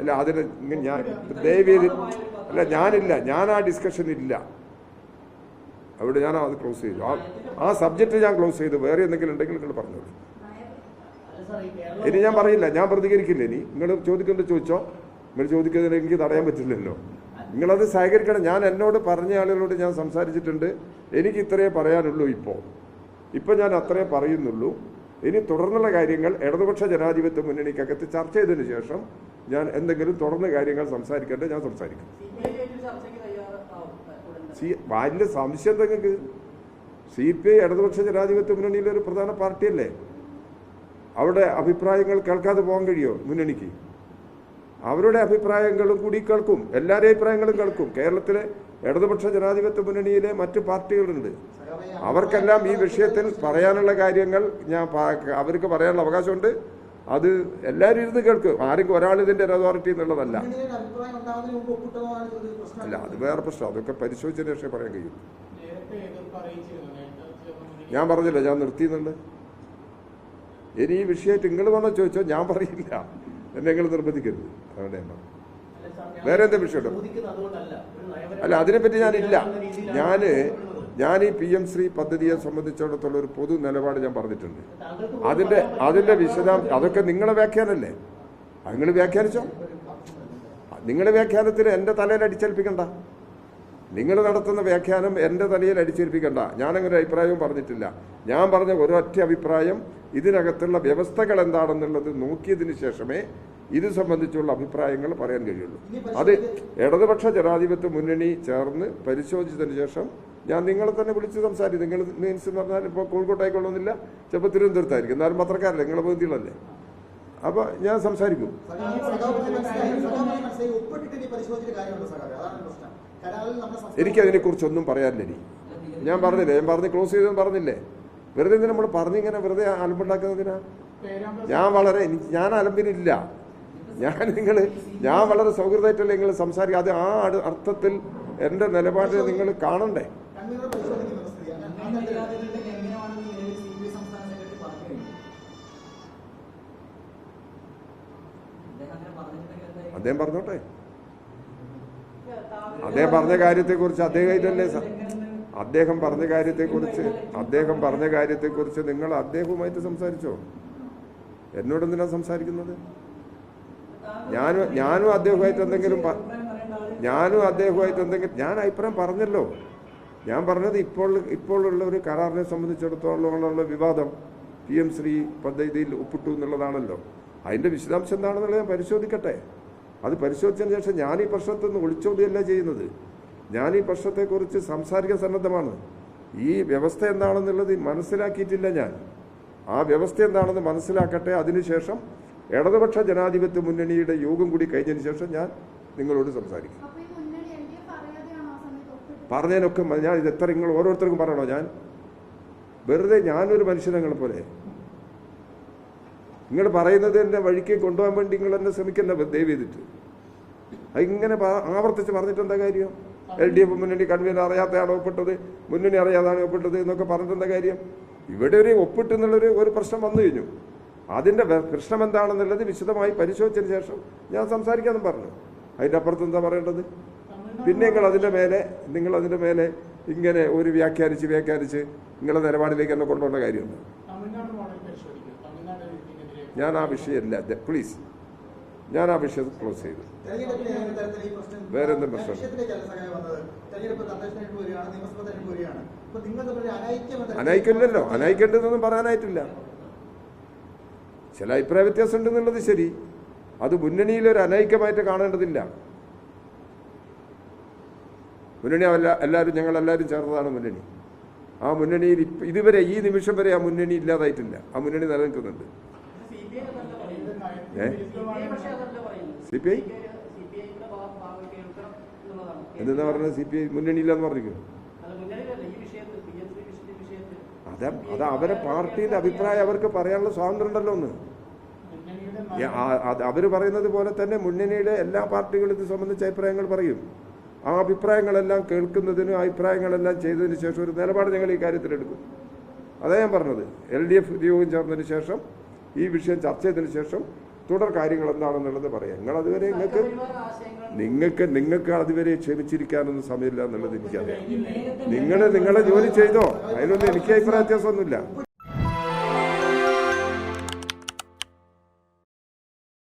അല്ല അതിന് ഞാൻ ദയവേദി അല്ല ഞാനില്ല, ഞാൻ ആ ഡിസ്കഷൻ ഇല്ല അവിടെ. ഞാൻ അത് ക്ലോസ് ചെയ്തു, ആ സബ്ജക്റ്റ് ഞാൻ ക്ലോസ് ചെയ്തു. വേറെ എന്തെങ്കിലും ഉണ്ടെങ്കിൽ നിങ്ങൾ പറഞ്ഞോളൂ. ഇനി ഞാൻ പറയില്ല, ഞാൻ പ്രതികരിക്കില്ല. ഇനി നിങ്ങൾ ചോദിക്കുന്നത് ചോദിച്ചോ, നിങ്ങൾ ചോദിക്കുന്നതിന് എനിക്ക് തടയാൻ പറ്റില്ലല്ലോ. നിങ്ങളത് സഹകരിക്കണം. ഞാൻ എന്നോട് പറഞ്ഞ ആളുകളോട് ഞാൻ സംസാരിച്ചിട്ടുണ്ട്. എനിക്ക് ഇത്രയേ പറയാനുള്ളൂ. ഇപ്പോൾ ഞാൻ അത്രേ പറയുന്നുള്ളൂ. ഇനി തുടർന്നുള്ള കാര്യങ്ങൾ ഇടതുപക്ഷ ജനാധിപത്യ മുന്നണിക്കകത്ത് ചർച്ച ചെയ്തതിന് ശേഷം ഞാൻ എന്തെങ്കിലും തുടർന്ന് കാര്യങ്ങൾ സംസാരിക്കേണ്ടത് ഞാൻ സംസാരിക്കും. വലിയ സംശയം നിങ്ങൾക്ക്? CPI ഇടതുപക്ഷ ജനാധിപത്യ മുന്നണിയിലെ ഒരു പ്രധാന പാർട്ടിയല്ലേ? അവിടെ അഭിപ്രായങ്ങൾ കേൾക്കാതെ പോകാൻ കഴിയുമോ മുന്നണിക്ക്? അവരുടെ അഭിപ്രായങ്ങളും കൂടി കേൾക്കും, എല്ലാവരുടെ അഭിപ്രായങ്ങളും കേൾക്കും. കേരളത്തിലെ ഇടതുപക്ഷ ജനാധിപത്യ മുന്നണിയിലെ മറ്റു പാർട്ടികളുണ്ട്. അവർക്കെല്ലാം ഈ വിഷയത്തിൽ പറയാനുള്ള കാര്യങ്ങൾ അവർക്ക് പറയാനുള്ള അവകാശമുണ്ട്. അത് എല്ലാവരും ഇരുന്ന് കേൾക്കും. ആർക്കും ഒരാൾ ഇതിന്റെ അതോറിറ്റി എന്നുള്ളതല്ല. അല്ല, അത് വേറെ പ്രശ്നം. അതൊക്കെ പരിശോധിച്ചതിന് ശേഷം പറയാൻ കഴിയും. ഞാൻ പറഞ്ഞില്ല, ഞാൻ നിർത്തിയെന്നുണ്ട്. ഇനി ഈ വിഷയമായിട്ട് നിങ്ങൾ വേണോ ചോദിച്ചോ, ഞാൻ പറയില്ല. എന്നെ നിങ്ങൾ നിർബന്ധിക്കരുത്. അതുകൊണ്ട് ഞാൻ വേറെ എന്താ വിഷയമുണ്ടോ? അല്ല, അതിനെപ്പറ്റി ഞാനില്ല. ഞാൻ ഈ PM ശ്രീ പദ്ധതിയെ സംബന്ധിച്ചിടത്തോളം ഒരു പൊതു നിലപാട് ഞാൻ പറഞ്ഞിട്ടുണ്ട്. അതിന്റെ വിശദാംശം അതൊക്കെ നിങ്ങളെ വ്യാഖ്യാനല്ലേ? നിങ്ങൾ വ്യാഖ്യാനിച്ചോ. നിങ്ങളുടെ വ്യാഖ്യാനത്തിന് എൻ്റെ തലയിൽ അടിച്ചേൽപ്പിക്കണ്ട. നിങ്ങൾ നടത്തുന്ന വ്യാഖ്യാനം എൻ്റെ തലയിൽ അടിച്ചേൽപ്പിക്കണ്ട. ഞാനങ്ങനെ അഭിപ്രായവും പറഞ്ഞിട്ടില്ല. ഞാൻ പറഞ്ഞ ഒരൊറ്റ അഭിപ്രായം, ഇതിനകത്തുള്ള വ്യവസ്ഥകൾ എന്താണെന്നുള്ളത് നോക്കിയതിന് ശേഷമേ ഇത് സംബന്ധിച്ചുള്ള അഭിപ്രായങ്ങൾ പറയാൻ കഴിയുള്ളൂ. അത് ഇടതുപക്ഷ ജനാധിപത്യ മുന്നണി ചേർന്ന് പരിശോധിച്ചതിന് ശേഷം ഞാൻ നിങ്ങളെ തന്നെ വിളിച്ച് സംസാരിക്കും. നിങ്ങൾ മീൻസ് എന്ന് പറഞ്ഞാൽ ഇപ്പോൾ കോഴിക്കോട്ടായിക്കൊള്ളുന്നില്ല, ചിലപ്പോൾ തിരുവനന്തപുരത്തായിരിക്കും. എന്നാലും പത്രക്കാരല്ലേ, നിങ്ങളെ ബന്ധുക്കളല്ലേ. അപ്പോൾ ഞാൻ സംസാരിക്കും. എനിക്കതിനെക്കുറിച്ചൊന്നും പറയാനില്ല. ഞാൻ പറഞ്ഞില്ലേ, ഞാൻ പറഞ്ഞ് ക്ലോസ് ചെയ്തെന്ന് പറഞ്ഞില്ലേ. വെറുതെ നമ്മൾ പറഞ്ഞിങ്ങനെ വെറുതെ അലമ്പുണ്ടാക്കുന്നതിനാ? ഞാൻ അലമ്പിനില്ല. ഞാൻ വളരെ സൗഹൃദമായിട്ടല്ലേ നിങ്ങൾ സംസാരിക്കുക. അത് ആ അർത്ഥത്തിൽ എൻ്റെ നിലപാടിനെ നിങ്ങൾ കാണണ്ടേ? അദ്ദേഹം പറഞ്ഞോട്ടെ. അദ്ദേഹം പറഞ്ഞ കാര്യത്തെക്കുറിച്ച് അദ്ദേഹം പറഞ്ഞ കാര്യത്തെക്കുറിച്ച് നിങ്ങൾ അദ്ദേഹവുമായിട്ട് സംസാരിച്ചോ? എന്നോടെന്തിനാ സംസാരിക്കുന്നത്? ഞാനും അദ്ദേഹവുമായിട്ട് എന്തെങ്കിലും ഞാൻ അഭിപ്രായം പറഞ്ഞല്ലോ. ഞാൻ പറഞ്ഞത് ഇപ്പോഴുള്ള ഒരു കരാറിനെ സംബന്ധിച്ചിടത്തോളമുള്ള വിവാദം PM ശ്രീ പദ്ധതിയിൽ ഒപ്പിട്ടു എന്നുള്ളതാണല്ലോ. അതിൻ്റെ വിശദാംശം എന്താണെന്നുള്ളത് ഞാൻ പരിശോധിക്കട്ടെ. അത് പരിശോധിച്ചതിന് ശേഷം ഞാൻ ഈ പ്രശ്നത്തിൽ നിന്ന് ഒളിച്ചോടിയല്ല ചെയ്യുന്നത്. ഞാൻ ഈ പ്രശ്നത്തെക്കുറിച്ച് സംസാരിക്കാൻ സന്നദ്ധമാണ്. ഈ വ്യവസ്ഥ എന്താണെന്നുള്ളത് മനസ്സിലാക്കിയിട്ടില്ല ഞാൻ. ആ വ്യവസ്ഥ എന്താണെന്ന് മനസ്സിലാക്കട്ടെ. അതിനുശേഷം ഇടതുപക്ഷ ജനാധിപത്യ മുന്നണിയുടെ യോഗം കൂടി കഴിഞ്ഞതിന് ശേഷം ഞാൻ നിങ്ങളോട് സംസാരിക്കും. പറഞ്ഞതിനൊക്കെ ഞാൻ ഇതെത്ര നിങ്ങൾ ഓരോരുത്തർക്കും പറയണോ? ഞാൻ വെറുതെ ഞാനൊരു മനുഷ്യനെ പോലെ നിങ്ങൾ പറയുന്നത് എന്നെ വഴിക്ക് കൊണ്ടുപോകാൻ വേണ്ടി നിങ്ങൾ എന്നെ ശ്രമിക്കണ്ട. ദയവ് ചെയ്തിട്ട് അതിങ്ങനെ ആവർത്തിച്ച് പറഞ്ഞിട്ട് എന്താ കാര്യം? LDF മുന്നണി കൺവീനർ അറിയാത്തതാണ് ഒപ്പിട്ടത്, മുന്നണി അറിയാതാണ് ഒപ്പിട്ടത് എന്നൊക്കെ പറഞ്ഞിട്ടെന്താ കാര്യം? ഇവിടെ ഒരു ഒപ്പിട്ടെന്നുള്ളൊരു പ്രശ്നം വന്നു കഴിഞ്ഞു. അതിൻ്റെ പ്രശ്നം എന്താണെന്നുള്ളത് വിശദമായി പരിശോധിച്ചതിന് ശേഷം ഞാൻ സംസാരിക്കാമെന്നും പറഞ്ഞു. അതിൻ്റെ അപ്പുറത്ത് എന്താ പറയേണ്ടത്? പിന്നെ നിങ്ങൾ അതിൻ്റെ മേലെ ഇങ്ങനെ ഒരു വ്യാഖ്യാനിച്ച് നിങ്ങളുടെ നിലപാടിലേക്ക് എന്നെ കൊണ്ടുപോകേണ്ട കാര്യമുണ്ട്. ഞാൻ ആ വിഷയമല്ല, പ്ലീസ്. ഞാൻ ആ വിഷയം ക്ലോസ് ചെയ്തു. വേറെ എന്തും പ്രശ്നം അനയിക്കില്ലല്ലോ. അനയിക്കേണ്ടതൊന്നും പറയാനായിട്ടില്ല. ചില അഭിപ്രായ വ്യത്യാസം ഉണ്ടെന്നുള്ളത് ശരി. അത് മുന്നണിയിലൊരു അനൈക്യമായിട്ട് കാണേണ്ടതില്ല. മുന്നണി ഞങ്ങളെല്ലാവരും ചേർന്നതാണ് മുന്നണി. ആ മുന്നണിയിൽ ഇതുവരെ ഈ നിമിഷം വരെ ആ മുന്നണി ഇല്ലാതായിട്ടില്ല. ആ മുന്നണി നിലനിൽക്കുന്നുണ്ട്. CPI എന്താ പറഞ്ഞത്? CPI മുന്നണിയില്ലെന്ന് പറഞ്ഞിരിക്കുന്നു. അത് അവരെ പാർട്ടിയുടെ അഭിപ്രായം അവർക്ക് പറയാനുള്ള സ്വാതന്ത്ര്യം ഉണ്ടല്ലോ. ഒന്ന് അവർ പറയുന്നത് പോലെ തന്നെ മുന്നണിയുടെ എല്ലാ പാർട്ടികളും ഇത് സംബന്ധിച്ച അഭിപ്രായങ്ങൾ പറയും. ആ അഭിപ്രായങ്ങളെല്ലാം കേൾക്കുന്നതിനും അഭിപ്രായങ്ങളെല്ലാം ചെയ്തതിന് ശേഷം ഒരു നിലപാട് ഞങ്ങൾ ഈ കാര്യത്തിലെടുക്കും. അതാ ഞാൻ പറഞ്ഞത്. LDF യോഗം ചേർന്നതിന് ശേഷം ഈ വിഷയം ചർച്ച ചെയ്തതിന് ശേഷം തുടർ കാര്യങ്ങൾ എന്താണെന്നുള്ളത് പറയാം. നിങ്ങൾ അതുവരെ നിങ്ങൾക്ക് അതുവരെ ക്ഷമിച്ചിരിക്കാനൊന്നും സമയമില്ല എന്നുള്ളത് എനിക്കറിയാം. നിങ്ങളെ ജോലി ചെയ്തോ, അതിലൊന്നും എനിക്ക് അഭിപ്രായ വ്യത്യാസമൊന്നുമില്ല.